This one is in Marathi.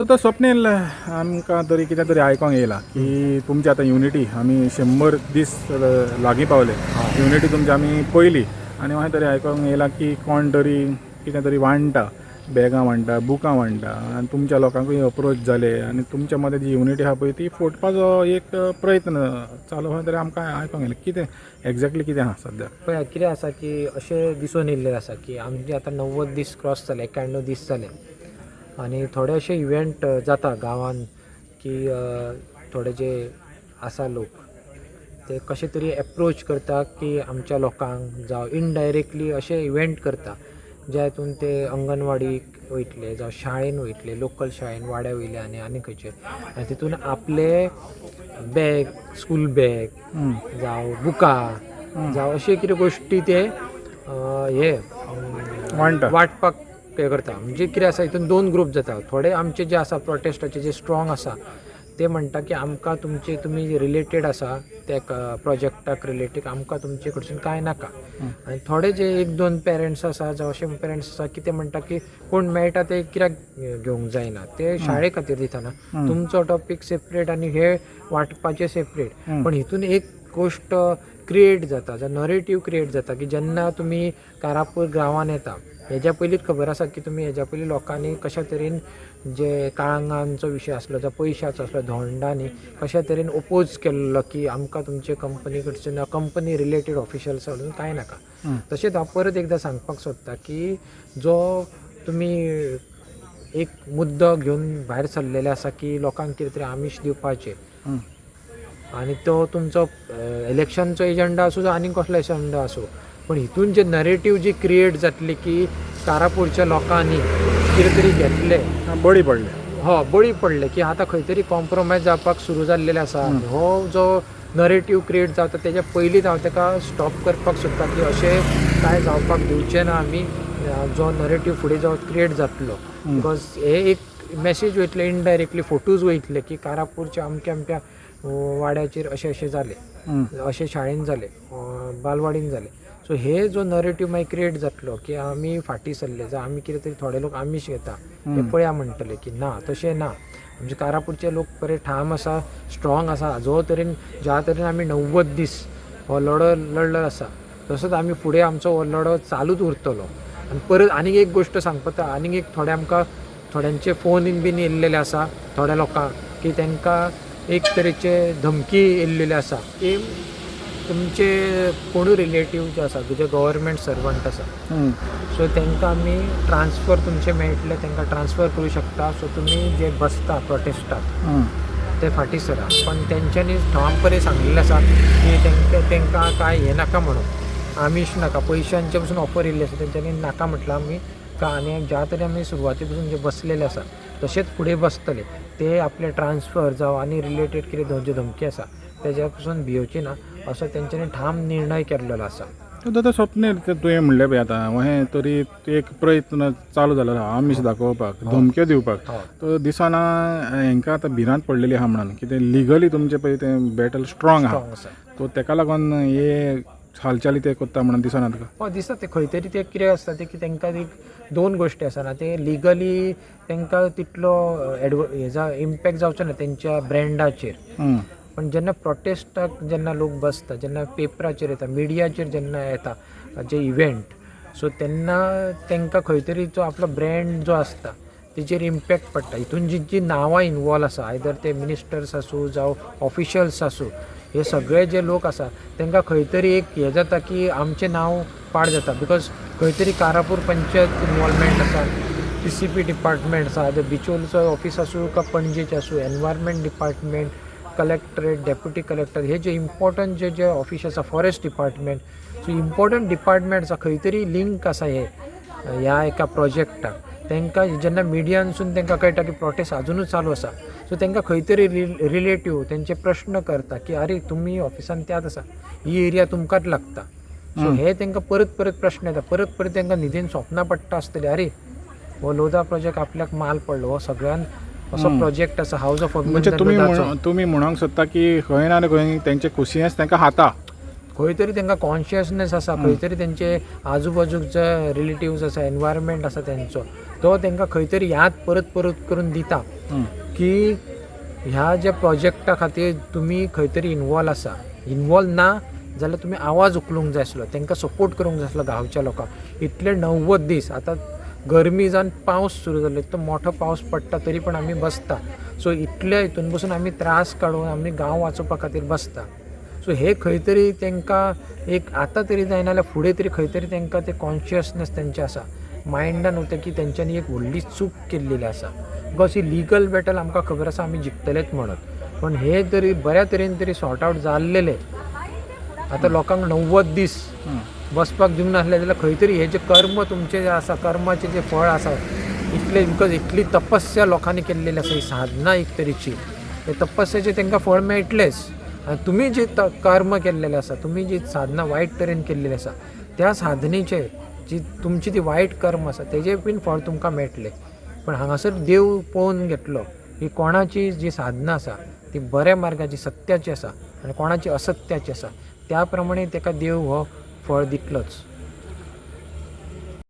तर स्वप्नील आमकां तरी कितें तरी आयकोंक येयला की तुमची आतां युनिटी आमी 100 दीस लागीं पावले युनिटी तुमची आमी पयली आनी मागीर तरी आयकोंक येयला की कोण तरी कितें तरी वांटा बॅगां वांटा बुकां वांटा आनी तुमच्या लोकांकूय अप्रोच जाले आनी तुमच्या मदें जी युनिटी आहा पळय ती फोडपाचो एक प्रयत्न चालू आहा तरी आमकां आयकोंक येयला कितें एक्झॅक्टली कितें आहा सद्याक पळय कितें आसा की अशें दिसून येयल्लें आसा की आमचे आतां 90 दीस क्रॉस जाले 91 दीस जाले आनी थोडे अशे इव्हेंट जाता गांवांत की थोडे जे आसा लोक ते कशे तरी एप्रोच करता की आमच्या लोकांक जावं इनडायरेक्टली अशे इव्हेंट करता ज्या हितून ते अंगणवाडीक वयतले जावं शाळेन वयतले लोकल शाळेन वाड्या वयले आनी खंयचे आनी तितून आपले बॅग स्कूल बॅग जावं बुकां जावं अशे कितें गोश्टी ते हे वांटपाक हे करता म्हणजे कितें आसा हितून दोन ग्रूप जाता थोडे आमचे जे आसा प्रोटेस्टाचे जे स्ट्रॉंग आसा ते म्हणटा की आमकां तुमी रिलेटेड आसा त्या प्रोजेक्टाक रिलेटेड आमकां तुमचे कडसून कांय नाका आनी थोडे जे एक दोन पेरंट्स आसा जावं अशे पेरंट्स आसा की ते म्हणटा की कोण मेळटा ते कित्याक घेवंक जायना ते शाळे खातीर दितना तुमचो टॉपीक सेपरेट आनी हे वांटपाचे सेपरेट पण हितून एक गोश्ट क्रिएट जाता जो नरेटीव क्रिएट जाता की जेन्ना तुमी कारापूर गांवांत येता हेज्या पयलींच खबर आसा की तुमी हेज्या पयलीं लोकांनी कशा तरेन जे काळंगांचो विशय आसलो जो पयशांचो आसलो धोंडांनी कशा तरेन ओपोज केल्लो की आमकां तुमचे कंपनी कडसून कंपनी रिलेटेड ऑफिशल्स कडून कांय नाका तशेंच हांव परत एकदां सांगपाक सोदता की जो तुमी एक मुद्दो घेवन भायर सरलेले आसा की लोकांक कितें तरी आमीश दिवपाचे आनी तो तुमचो इलेक्शनचो एजंडा आसूं जावं आनी कसलो एजंडा आसूं पण हितून जे नरेटीव जी क्रिएट जातली की कारापूरच्या लोकांनी कितें तरी घेतले बळी पडले की आतां खंय तरी कॉम्प्रोमायज जावपाक सुरू जाल्लेले आसा हो जो नरेटीव क्रिएट जाता तेज्या पयलींच हांव ताका स्टॉप करपाक सोदता की अशें काय जावपाक दिवचें ना आमी जो नरेटीव फुडें जो क्रिएट जातलो बिकॉज हे एक मॅसेज वयतले इनडायरेक्टली फोटोज वयतले की कारापूरच्या अमक्या वाड्याचेर अशें जालें अशें शाळेन जालें बालवाडीन जालें सो हे जो नरेटीव मागीर क्रिएट जातलो की आमी फाटीं सरले जावं आमी कितें तरी थोडे लोक आमीश घेता ते पळया म्हणटले की ना तशें ना म्हणजे कारापूरचे लोक बरे ठाम आसा स्ट्रॉंग आसा ज्या तरेन आमी 90 दीस हो लढो लढलो आसा तसोच आमी फुडें आमचो हो लढो चालूच उरतलो आनी परत आनीक एक गोश्ट सांगता आनीक एक थोडे आमकां थोड्यांचे फोन बीन येयल्लेले आसा थोड्या लोकांक की तांकां एक तरेचे धमकी येयल्लेले आसा की तुमचे कोणूय रिलेटीव जे आसा तुजे गव्हर्मेंट सर्वंट आसा सो तांकां आमी ट्रान्सफर तुमचे मेळटले तांकां ट्रान्सफर करूं शकता सो तुमी जे बसता प्रोटेस्टाक ते फाटीं सरा पण तेंच्यांनी ठामपणे सांगिल्लें आसा की तांकां कांय हें नाका म्हणून आमीश नाका पयशांचे पसून ऑफर येयल्ली आसा तेंच्यांनी नाका म्हटलां आमी आनी ज्या तरी आमी सुरवाती पसून जे बसलेले आसा तशेंच फुडें बसतले ते आपले ट्रान्सफर जावं आनी रिलेटेड कितें ज्यो धमकी आसा तेज्या पसून भिवची ना असो तेंच्यांनी ठाम निर्णय केल्लो आसा दादा स्वप्नील तुवें म्हणलें पळय आतां हें तरी एक प्रयत्न चालू जालो आमीश दाखोवपाक धमक्यो दिवपाक तो दिसाना हांकां आतां भिरांत पडलेली आहा म्हणून कितें लिगली तुमचें पळय तें बॅटल स्ट्रॉंग आहा सो तेका लागून हे हालचाली ते करता म्हणून दिसना तुका हय दिसता ते खंय तरी ते कितें आसता ते की तांकां दोन गोश्टी आसा ना ते लिगली तांकां तितलो हेजा इम्पॅक्ट जावचो ना तेंच्या ब्रँडाचेर पण जेन्ना प्रोटेस्टाक जेन्ना लोक बसता जेन्ना पेपराचेर येता मिडियाचेर जेन्ना येता जे इव्हेंट सो तेन्ना तांकां खंय तरी जो आपलो ब्रँड जो आसता तेचेर इम्पॅक्ट पडटा हितून जी नांवां इनवॉल्व आसा आयदर ते मिनिस्टर्स आसूं जावं ऑफिशल्स आसूं हे सगळे जे लोक आसा तांकां खंय तरी एक हें जाता की आमचें नांव पाड जाता बिकॉज खंय तरी कारापूर पंचायत इनवॉल्वमेंट आसा PCP डिपार्टमेंट आसा आयदर बिचोलचो ऑफिस आसूं का पणजेचें आसूं environment department collectorate deputy collector हे जे इम्पॉर्टंट जे ऑफिस आसा forest department so important department आसा खंय तरी लिंक आसा ह्या एका प्रोजेक्टाक तांकां जेन्ना मिडियानसून तांकां कळटा की प्रोटेस्ट अजुनूच चालू आसा सो तांकां खंय तरी रिलेटीव तेंचे प्रश्न करता की आरे तुमी ऑफिसान त्यात आसा ही एरिया तुमकांच लागता सो हे तांकां परत प्रश्न येता परत तांकां न्हिदेन स्वप्नां पडटा आसतली अरे हो लोधा प्रोजेक्ट आपल्याक माल पडलो हो सगळ्यान असो प्रोजेक्ट आसा हाऊस ऑफ म्हणजे तुमी म्हणूंक सोदता की खंय ना खंय तेंचे कुशियेंस तांकां खाता खंय तरी तांकां कॉन्शियसनेस आसा खंय तरी तेंचे आजूबाजूक जे रिलेटिव्स आसा एनवायरमेंट आसा तेंचो तो तांकां खंय तरी याद परत परत करून दिता की ह्या ज्या प्रोजेक्टा खातीर तुमी खंय तरी इनवॉल्व ना जाल्यार तुमी आवाज उखलूंक जाय आसलो, तांकां सपोर्ट करूंक जाय आसलो गांवच्या लोकांक. इतले 90 दीस आतां गरमी जावन पावस सुरू जालो, तो मोठो पावस पडटा तरी पण आमी बसता. सो इतले हितून बसून आमी त्रास काडून आमी गांव वाचोवपा खातीर बसता. सो हे खंय तरी तांकां एक आतां तरी जायना जाल्यार फुडें तरी खंय तरी तांकां ते कॉन्शियसनेस तेंचे आसा, मायंडान उरता की तेंच्यांनी एक व्हडली चूक केल्लेली आसा. बिकॉज ही लिगल बॅटल आमकां खबर आसा आमी जिखतलेच म्हणून, पण हे तरी बऱ्या तरेन तरी सॉर्ट आवट जाल्लेले. आतां लोकांक 90 दीस बसपाक दिवंक नासले जाल्यार खंय तरी हे जे कर्म तुमचे जे आसा, कर्माचे जे फळ आसा, इतले बिकॉज इतली तपस्या लोकांनी केल्लेली आसा, ही साधना एक तरेची, हे तपस्याचे तांकां फळ मेळटलेच. आनी तुमी जे कर्म केल्लेले आसा, तुमी जी साधना वायट तरेन केल्लेली आसा, त्या साधनेचे जी तुमची ती वायट कर्म आसा तेजे बीन फळ तुमकां मेळटले. पण हांगासर देव पळोवन घेतलो ही कोणाची जी साधना आसा ती बऱ्या मार्गाची सत्याची आसा आनी कोणाची असत्याची आसा, त्या प्रमाणे ताका देव हो फळ दितलोच.